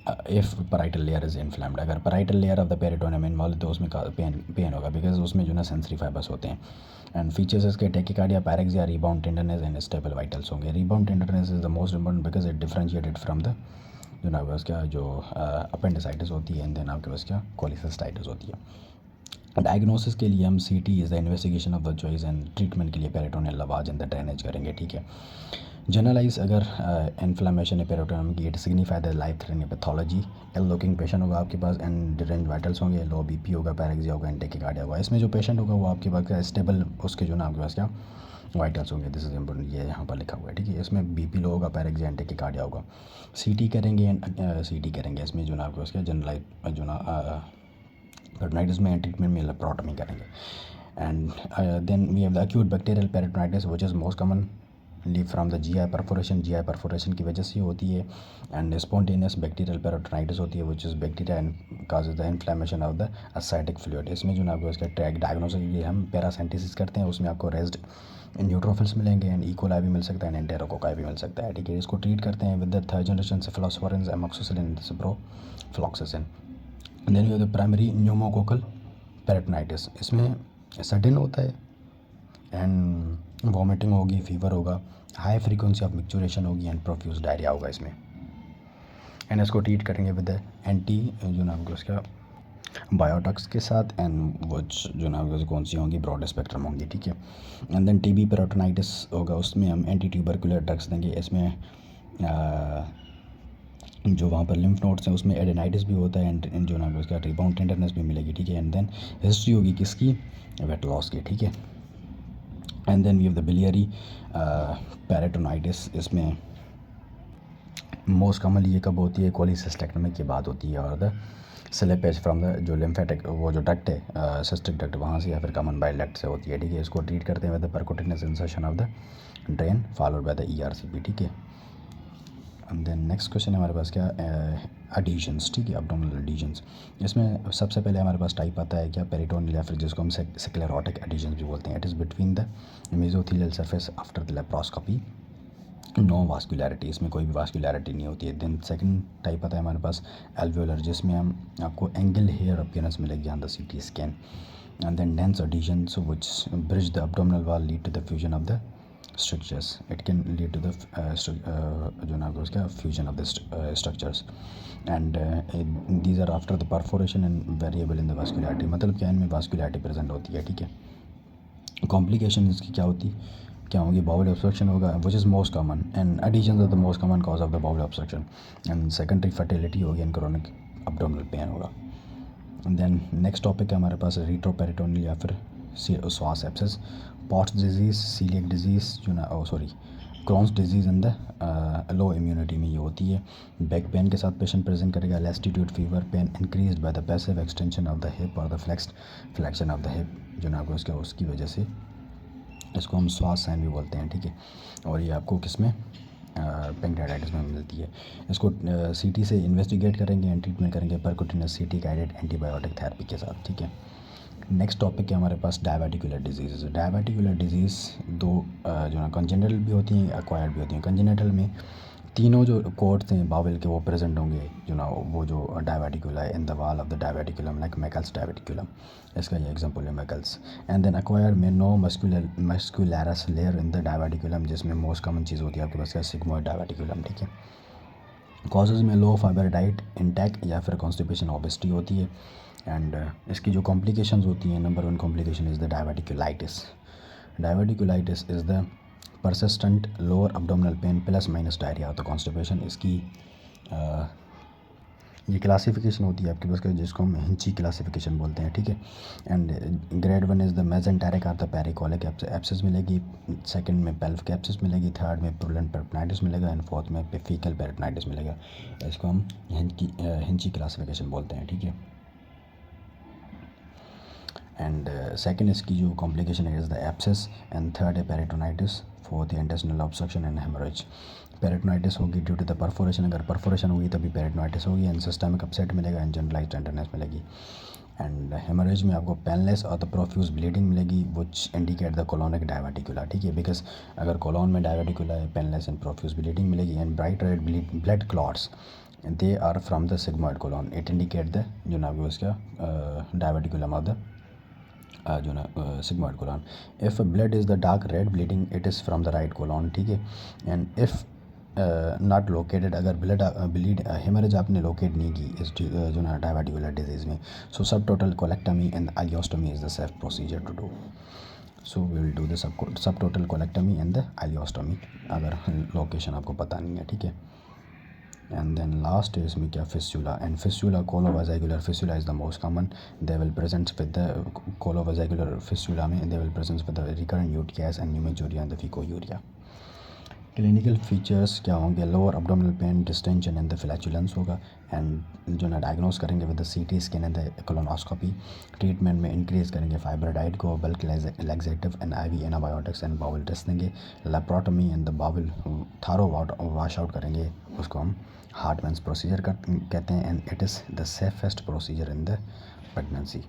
Speaker 1: if parietal layer is inflamed, अगर parietal layer of the peritoneum involve तो उसमें पेन होगा, बिकॉज उसमें जो ना सेंसरी फाइबर्स होते हैं। एंड फीचर्स इसके tachycardia, pyrexia, rebound tenderness and stable vitals होंगे। Rebound tenderness is the most important because it differentiated from the जो ना उसका जो अपेंडिसाइटिस होती है, एंड देन आपके पास क्या कोलिसिस्टाइटिस होती है। डायग्नोसिस के लिए हम CT is the investigation of the choice, and treatment के लिए पेरिटोनियल लवाज इन द ड्रेनेज करेंगे, ठीक है। जनरलाइज अगर इन्फ्लेमेशन है पेरिटोनियम की, it signify the life threatening pathology. L looking patient होगा आपके पास, एंड डिरेंज वाइटल्स होंगे, लो BP होगा, पैरेक्सिया होगा, एंड टैकीकार्डिया होगा। इसमें जो पेशेंट होगा वो आपके पास क्या स्टेबल उसके जो ना आपके पास क्या वाइटल्स होंगे। दिस इज़ इंपॉर्टेंट, ये यहाँ पर लिखा हुआ है, ठीक है। इसमें BP लो होगा, पैरेक्सिया एंड टैकीकार्डिया होगा। CT करेंगे एंड CT करेंगे, इसमें जो ना आपके पास क्या जनरलाइज जो ना पेरिटोनाइटिस में ट्रीटमेंट में लेप्रोटमी करेंगे। And then we have the acute bacterial peritonitis which is most common leave from the GI perforation, GI perforation की वजह से होती है। एंड स्पॉन्टेनियस बैक्टीरियल पेरिटोनाइटिस होती है which is bacteria and causes the inflammation of the ascitic fluid. इसमें जो ना आपको इसका ट्रैक डायग्नोसिस के लिए हम पैरासाइटिस करते हैं, उसमें आपको रेस्ड न्यूट्रोफिल्स मिलेंगे, एंड इकोलाई भी मिल सकता है, एंड एंटेरोकोकाई भी मिल सकता है, ठीक है। इसको ट्रीट करते हैं with the third generation cephalosporin, amoxicillin, ciprofloxacin. Then you the primary pneumococcal peritonitis, इसमें सडन होता है एंड वॉमिटिंग होगी, फीवर होगा, हाई फ्रीक्वेंसी ऑफ मिक्चुरेशन होगी, एंड प्रोफ्यूज डायरिया होगा इसमें। एंड इसको ट्रीट करेंगे विद एंटी जो नाम उसका बायोटॉक्स के साथ, एंड वो जो नाम कौन सी होंगी, ब्रॉड स्पेक्ट्रम होंगी, ठीक है। एंड देन TB पेरिटोनाइटिस होगा, उसमें हम एंटी ट्यूबरकुलर ड्रग्स देंगे। इसमें जो वहाँ पर लिम्फ नोड्स हैं उसमें एडेनाइटिस भी होता है, एंड जो नाम उसका रिबाउंड टेंडरनेस भी मिलेगी, ठीक है। एंड देन हिस्ट्री होगी किसकी, वेट लॉस की, ठीक है। And then we have the biliary peritonitis, इसमें मोस्ट कॉमनली ये कब होती है, कोलिसिस्टेक्टमी के बाद होती है, और द स्लिपेज फ्रॉम द जो लिम्फेटिक वो जो डक्ट है सिस्टिक डक्ट वहाँ से या फिर कॉमन बाइल डक्ट से होती है, ठीक है। इसको ट्रीट करते हैं with the percutaneous insertion of the drain followed by the ERCP, ठीक है। एंड देन नेक्स्ट क्वेश्चन है हमारे पास क्या, एडिशंस, ठीक है, अब्डोमिनल एडिशंस। इसमें सबसे पहले हमारे पास टाइप आता है क्या, पेरिटोनियल, या फिर जिसको हम स्क्लेरोटिक एडिशंस भी बोलते हैं। It is between the mesothelial surface after the laparoscopy, no vascularity, इसमें कोई भी वास्कुलैरिटी नहीं होती है। देन सेकंड टाइप आता है हमारे पास एल्वियोलर, जिसमें हम आपको एंगल हेयर अपीयरेंस मिलेगी on the CT scan. And then dense adhesions which bridge the abdominal wall lead to the fusion of the structures, it can lead to the जो ना उसका fusion of the structures, and these are after the perforation and variable in the vascularity, मतलब क्या इनमें vascularity present होती है, ठीक है। कॉम्प्लिकेशन इसकी क्या होगी, बाउल ऑब्स्ट्रक्शन होगा which is most common, and adhesions are the most common cause of the bowel obstruction, and secondary fertility होगी, एंड क्रोनिक अब्डोमिनल पेन होगा। देन नेक्स्ट टॉपिक है हमारे पास रिट्रोपेरिटोनियल या फिर psoas abscess, Pott's disease, celiac disease जो ना Crohn's disease in the low immunity में ये होती है। बैक पेन के साथ पेशेंट प्रेजेंट करेगा, latitude fever, pain increased by the passive extension of the hip और the flexion of the hip जो ना उसकी वजह से इसको हम स्वास साइन भी बोलते हैं, ठीक है। और ये आपको किस में, पेंक्रियाटाइटिस में मिलती है। इसको CT से इन्वेस्टिगेट करेंगे एंड ट्रीटमेंट करेंगे percutaneous CT guided antibiotic therapy के साथ, ठीक है। नेक्स्ट टॉपिक है हमारे पास डायबिटिकुलर डिजीज़। डायबिटिकुलर डिजीज़ दो जो है कंजेनिटल भी होती हैं, एक्वायर्ड भी होती हैं। कंजेनिटल में तीनों जो कोड्स हैं बावेल के वो प्रेजेंट होंगे, जो ना वो जो डायबिटिकुला है in the wall of the diverticulum, like Meckel's diverticulum, इसका ये एग्जांपल है मैकल्स। एंड देन एक्वायर्ड में no muscularis layer in the diverticulum, जिसमें मोस्ट कॉमन चीज़ होती है आपके पास क्या, सिग्मोइड डायबिटिकुलम, ठीक है। कॉजेज़ में लो फाइबर डाइट इंटेक या फिर कॉन्स्टिपेशन ओबेसिटी होती है। एंड इसकी जो कॉम्प्लिकेशंस होती हैं, number 1 complication is the diverticulitis. Diverticulitis is the persistent lower abdominal pain plus minus diarrhoea, तो कॉन्स्टिपेशन इसकी ये क्लासिफिकेशन होती है आपके पास जिसको हम हिंची क्लासिफिकेशन बोलते हैं, ठीक है। And grade 1 is the mesenteric और द पेरिकोलिक एब्सेस मिलेगी, सेकंड में पेल्विक एब्सेस मिलेगी, थर्ड में प्रूलेंट पेरिटोनाइटिस मिलेगा, एंड फोर्थ में फीकल पेरिटोनाइटिस मिलेगा। इसको हम हिंची क्लासिफिकेशन बोलते हैं, ठीक है। एंड सेकंड इसकी जो कॉम्प्लिकेशन है is the abscess, and third है पेरिटोनाइटिस, फोर्थ है intestinal obstruction and haemorrhage. Peritonitis होगी ड्यू टू द परफोरेशन, अगर परफोरेशन होगी तभी पेरिटोनाइटिस होगी, एंड सिस्टमिक अपसेट मिलेगा, एंड जनरलाइज टेंडरनेस मिलेगी। एंड हेमोरेज में आपको पेनलेस और द प्रोफ्यूज ब्लीडिंग मिलेगी विच इंडिकेट द कोलोनिक डायबिटिकुला, ठीक है। बिकॉज अगर कोलोन में डायबिटिकुला है, पेनलेस एंड प्रोफ्यूज ब्लीडिंग मिलेगी, and bright red blood clots they are from the sigmoid colon, it indicate the जो ना आपको इसका डायवर्टिकुलम ऑफ द जो ना sigmoid colon. If blood is the dark red bleeding it is from the right colon, ठीक है। And if not located, अगर bleed haemorrhage आपने लोकेट नहीं की इस जो ना डायवर्टिकुलर डिजीज़ में, so sub total colectomy and ileostomy is the safe procedure to do. So we will do the sub total colectomy and the ileostomy, अगर location आपको पता नहीं है, ठीक है। And then last is में क्या fistula, and fistula colovesicular fistula is the most common. They will present with the colovesicular fistula में they will present with the recurrent UTIs and pneumonia and the fecouria. Clinical features क्या होंगे, lower abdominal pain, distension and the flatulence होगा, and जो ना diagnose करेंगे with the CT scan and the colonoscopy. Treatment में increase करेंगे fibre diet को, bulk laxative and IV antibiotics and bowel test देंगे। Laparotomy and the bowel thorough wash out करेंगे, उसको हम हार्टमैन्स प्रोसीजर कहते हैं, and it is the safest procedure in the pregnancy,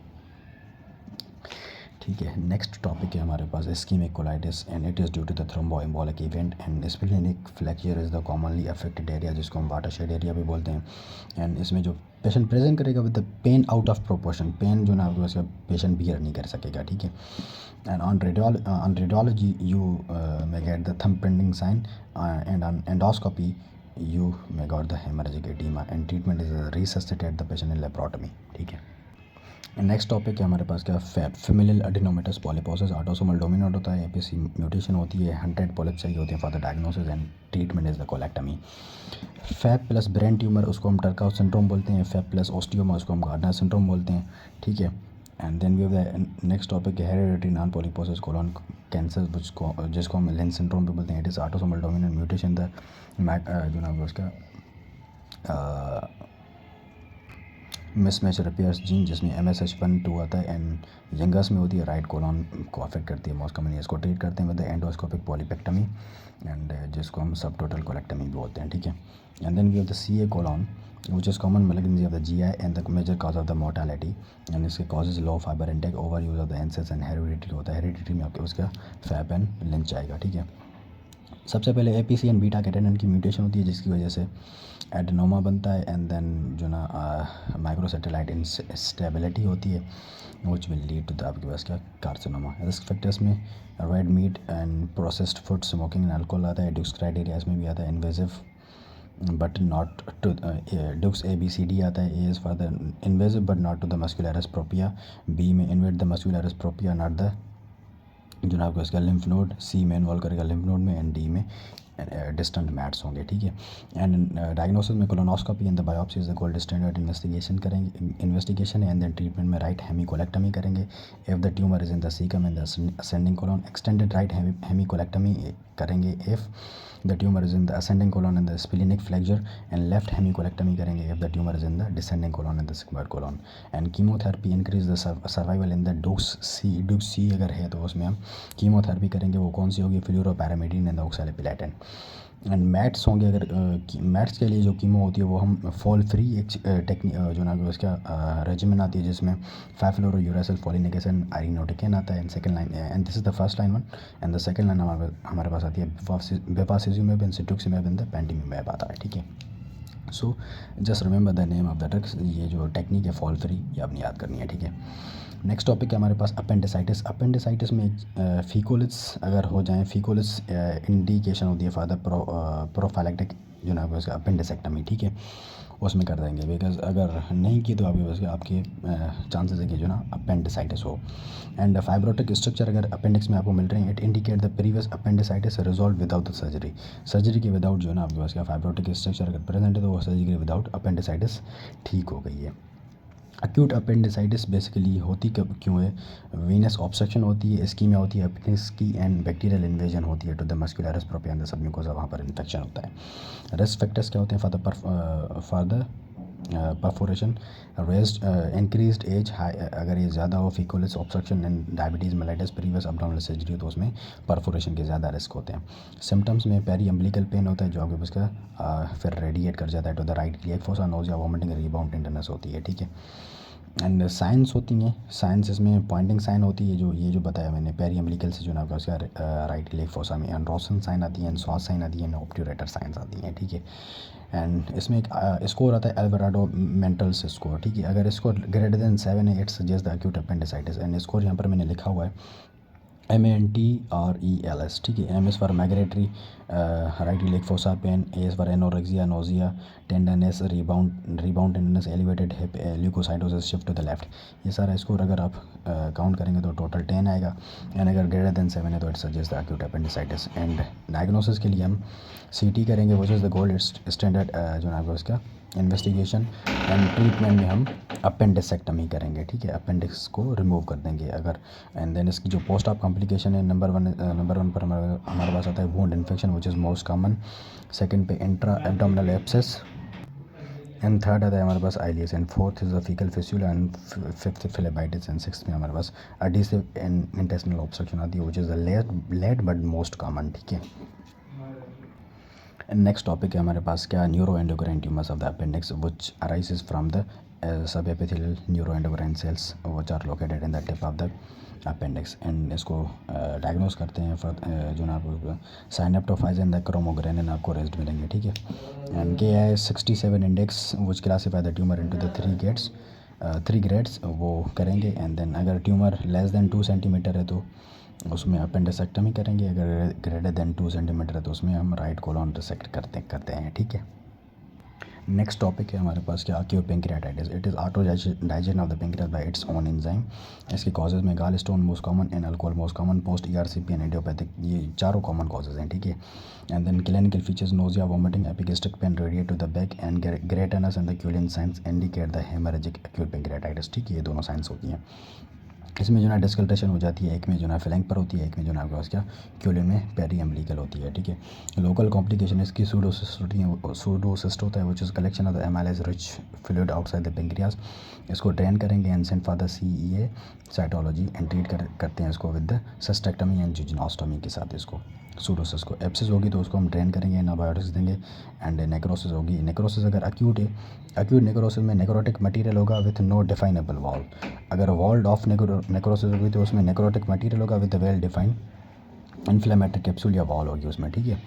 Speaker 1: ठीक है। नेक्स्ट टॉपिक है हमारे पास ischaemic colitis, and it is due to the thromboembolic event, and splenic flexure is the commonly affected area, जिसको हम watershed area भी बोलते हैं। एंड इसमें जो पेशेंट प्रेजेंट करेगा with the pain out of proportion, pain जो ना आपके पास पेशेंट बियर नहीं कर सकेगा, ठीक है। And on radiology you may get the thumb printing sign, and on endoscopy you may got the haemorrhagic oedema, and treatment is resuscitate the patient in laparotomy, ठीक है। नेक्स्ट टॉपिक है हमारे पास क्या, familial adenomatous polyposis, autosomal dominant होता है, APC mutation होती है, 100 पॉलिप चाहिए होती है for the diagnosis and treatment is the कोलेक्टमी। Fap plus brain tumour, उसको हम टर्काउ सिंड्रोम बोलते हैं, फैप प्लस ओस्टियोमा, उसको हम गार्डनर सिंड्रोम बोलते हैं, ठीक है। And then we have the next topic hereditary non polyposis colon cancer, जिसको हम लेंस सिंड्रोम भी बोलते हैं, it is autosomal dominant mutation the जो ना उसका मिसमैच रिपेयर्स जीन, जिसमें MSH1 2 आता है, एंड यंगर्स में होती है, राइट कोलॉन को अफेक्ट करती है मोस्ट कॉमनली। इसको ट्रीट करते हैं विद द एंडोस्कोपिक पॉलीपेक्टमी, एंड जिसको हम सब टोटल कोलेक्टमी भी बोलते हैं, ठीक है। And then we have the CA colon which is common malignancy of the GI and the major cause of the mortality, and इसके causes low fibre intake, over use of the NSAIDs and heredity होता है। Heredity में आपके उसका fap and lynch आएगा, ठीक है। सबसे पहले APC एंड बीटा कैटेनन की म्यूटेशन होती है, जिसकी वजह से एडेनोमा बनता है, एंड देन जो ना माइक्रोसैटेलाइट इंस्टेबिलिटी होती है, which will lead to the आपके पास क्या, कार्सिनोमा। रिस्क फैक्टर्स में red meat and processed food, smoking and alcohol आता है। ड्यूक्स क्राइटेरिया इसमें भी आता है, invasive but not to Dukes ABCD आता है। A is for the invasive but not to the muscularis propria, B में invade the muscularis propria not the जो ना आपको इसका लिम्फ नोड, C में इन्वॉल्व करेगा लिम्फ नोड में, एंड D में डिस्टेंट मैट्स होंगे, ठीक है। एंड डायग्नोसिस में colonoscopy and the biopsy is the gold standard investigation है, एंड देन ट्रीटमेंट में राइट हेमीकोलेक्टमी करेंगे if the tumour is in the caecum in the ascending colon, extended right hemicolectomy करेंगे if the tumour is in the ascending colon in the splenic flexure, and left hemicolectomy करेंगे if the tumour is in the descending colon in the sigmoid colon. And chemotherapy increase the survival in the Dukes C अगर है तो उसमें हम chemotherapy करेंगे, वो कौन सी होगी, फ्लूरोपैरामिडिन एंड ऑक्सैलिपिलैटिन। एंड मैट्स होंगे, अगर मैट्स के लिए जो कीमो होती है वो हम फॉल फ्री एक टेक्निक जो ना उसका रेजिमेंट आती है, जिसमें 5-fluorouracil फोलिक एसिड आयरिनोटिकेन आता है, and second line, and this is the first line one, and the second line हमारे पास आती है बेपासिजुमेब एंड सिटुक्सिमेब एंड द पेंटिमिमेब आता है, ठीक है। So just remember the name of the drugs, ये जो टेक्निक है फॉल फ्री, ये आपने याद करनी है, ठीक है। नेक्स्ट टॉपिक है हमारे पास अपेंडिसाइटिस। अपेंडिसाइटिस में फीकोलिस अगर हो जाए, फीकोलिस इंडिकेशन होती है फॉर द प्रोफाइलैक्टिक जो ना उसका अपेंडिसेक्टमी, ठीक है, उसमें कर देंगे, बिकॉज अगर नहीं की तो आपके चांसेस है कि जो ना अपेंडिसाइटिस हो। एंड फाइब्रोटिक स्ट्रक्चर अगर अपेंडिक्स में आपको मिल रहे हैं, it indicate the previous appendicitis resolve without the surgery के विदाउट जो है ना आपके पास क्या फाइब्रोटिक स्ट्रक्चर अगर प्रेजेंट है तो वो सर्जरी के विदाउट अपेंडिसाइटिस ठीक हो गई है। अक्यूट अपेंडिसाइटिस बेसिकली होती कब क्यों है, वीनस ऑब्स्ट्रक्शन होती है, इस्कीमिया होती है अपेंडिक्स की, एंड बैक्टीरियल इन्वेजन होती है to the muscularis propria and the submucosa, वहाँ पर इन्फेक्शन होता है। रिस्क फैक्टर्स क्या होते हैं for the perforation, rest increased age high, अगर ये ज़्यादा हो, faecolith obstruction and diabetes mellitus, previous abdominal surgery हो तो उसमें परफोरेशन के ज़्यादा रिस्क होते हैं। सिम्टम्स में पेरी अम्बिलिकल पेन होता है जो आपके उसका फिर रेडिएट कर जाता है to the right iliac fossa, nausea, vomiting, rebound, tenderness होती है, ठीक है। एंड साइंस होती हैं, साइंस इसमें पॉइंटिंग साइन होती है, जो बताया मैंने, पेरी अम्बिलिकल से जो ना आपका उसका राइट इलियक फोसा में, एंड रोसन साइन आती है, एंड सॉस साइन आती है, एंड ऑब्ट्यूरेटर साइंस आती हैं, ठीक है। एंड इसमें एक स्कोर आता है एल्वराडो मेंटल स्कोर, ठीक है। अगर स्कोर ग्रेटर देन 7 है it suggest the acute appendicitis, and score यहाँ पर मैंने लिखा हुआ है MENTRELS, ठीक है। M is for migratory right iliac fossa pain, A is for anorexia nausea tenderness rebound tenderness elevated hip leucocytosis shift to the left. ये सारा स्कोर अगर आप काउंट करेंगे तो टोटल 10 आएगा, एंड अगर ग्रेटर देन 7 है तो it suggest the acute appendicitis. And diagnosis के लिए हम CT करेंगे, विच इज़ द गोल्ड स्टैंडर्ड जो है उसका इन्वेस्टिगेशन। एंड ट्रीटमेंट में हम अपेंडिसेक्टमी करेंगे, ठीक है, अपेंडिक्स को रिमूव कर देंगे अगर। एंड देन इसकी जो पोस्ट ऑफ कॉम्प्लिकेशन है, नंबर वन पर हमारे पास आता है wound infection which is most common, second पे intra abdominal abscess, and third आता है हमारे पास ileus, and fourth is the faecal fistula, and fifth phlebitis, and six में हमारे पास एडिसिव इंटेस्टिनल ऑब्स्ट्रक्शन आती है which is the late but most common, ठीक है। नेक्स्ट टॉपिक है हमारे पास क्या, neuro endocrine tumours of the appendix which arises from the subepithelial neuro endocrine cells which are located in the tip of the appendix. And इसको diagnose करते हैं जो ना आपको साइनेप्टोफाइजिन द क्रोमोग्रेनिन आपको रेस्ट मिलेंगे, ठीक है। एंड के है 67 index which classify the tumour into the 3 grades वो करेंगे। एंड देन अगर ट्यूमर लेस देन 2 सेंटीमीटर है तो उसमें अपेंडिसेक्टमी करेंगे, अगर ग्रेटर देन 2 सेंटीमीटर है तो उसमें हम राइट कोलन रिसेक्ट करते हैं, ठीक है। नेक्स्ट टॉपिक है हमारे पास क्या, acute pancreatitis. It is auto digestion of the pancreas by its own enzyme. इसके कॉजेज़ में gall stone most common, and alcohol most common, post ERCP and idiopathic, ये चारों कॉमन कॉजेज़ हैं, ठीक है। And then clinical features, nausea, vomiting, epigastric pain radiate to the back, and Grey Turner's and the Cullen signs indicate the haemorrhagic acute pancreatitis, ठीक है। ये दोनों science होती हैं। इसमें जो ना डिस्कल्ट्रेशन हो जाती है, एक में जो ना फ्लैंक पर होती है, एक में जो ना आपके पास क्या क्यूलिन में पेरी एम्बलिकल होती है, ठीक है। लोकल कॉम्प्लिकेशन इसकी सूडोसिस्ट होता है which is collection of the amylase rich fluid outside the pancreas. इसको ड्रेन करेंगे and send for the CEA cytology, and treat करते हैं इसको विद द सिस्टेक्टमी एंड जिजनोस्टोमी के साथ। इसको सूडोसिस को एप्सिस होगी तो उसको हम ड्रेन करेंगे, एंटीबायोटिक्स देंगे। एंड नेक्रोसिस होगी, नेक्रोसिस अगर एक्यूट है, एक्यूट नेक्रोसिस में नेक्रोटिक मटीरियल होगा विथ नो डिफाइनेबल वॉल। अगर वॉल्ड ऑफ नेक्रोसिस होगी तो उसमें नेक्रोटिक मटीरियल होगा with well defined inflammatory capsule या वॉल होगी उसमें, ठीक है।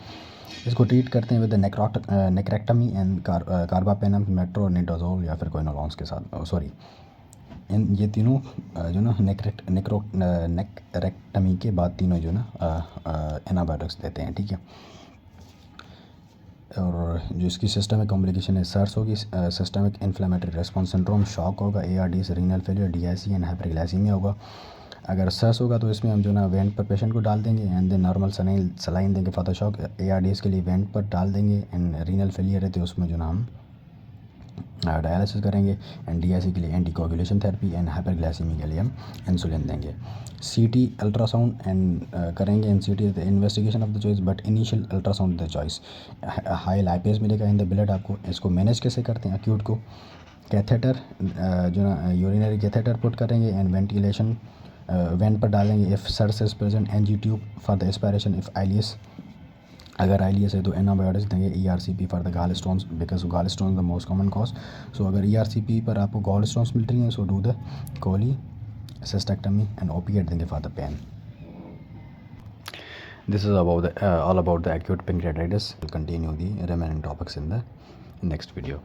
Speaker 1: इसको ट्रीट करते हैं विद नेक्रेक्टमी एंड कार्बापेनम, मेट्रोनिडाजोल या फिर क्विनोलॉन्स के साथ, सॉरी इन ये तीनों जो ना नेक्रेक्टमी के बाद तीनों जो ना एंटीबायोटिक्स देते हैं, ठीक है। और जो इसकी सिस्टमिक कॉम्प्लिकेशन है, सर्स होगी, systemic inflammatory response syndrome, shock होगा, ARDS, renal failure, DIC and hyperglycaemia होगा। अगर सर्स होगा तो इसमें हम जो ना वेंट पर पेशेंट को डाल देंगे, एंड देन नॉर्मल सलाइन देंगे फॉर द शॉक। ARDS के लिए वेंट पर डाल देंगे, एंड रीनल फेलियर है तो उसमें जो ना हम डायलिसिस करेंगे, एंड DIC के लिए एंटीकोगुलेशन थेरेपी, एंड हाइपरग्लाइसीमी के लिए हम इंसुलिन देंगे। CT अल्ट्रासाउंड एंड करेंगे, and CT the investigation of the choice but initial ultrasound the choice. High lipase मिलेगा इन द ब्लड आपको। इसको मैनेज कैसे करते हैं एक्यूट को, कैथेटर जो ना यूरिनरी कैथेटर पुट करेंगे, एंड वेंटिलेशन वेंट पर डालेंगे if SIRS is present, NG tube for the aspiration if ileus, अगर आइलियस है तो एंटीबायोटिक्स देंगे, ERCP for the gall stones because gall stone the most common cause. So अगर ERCP पर आपको गॉल स्टोन्स मिल रही हैं so do the cholecystectomy, and opiate देंगे for the pain. This is all about the acute pancreatitis. We'll continue the remaining topics in the next video.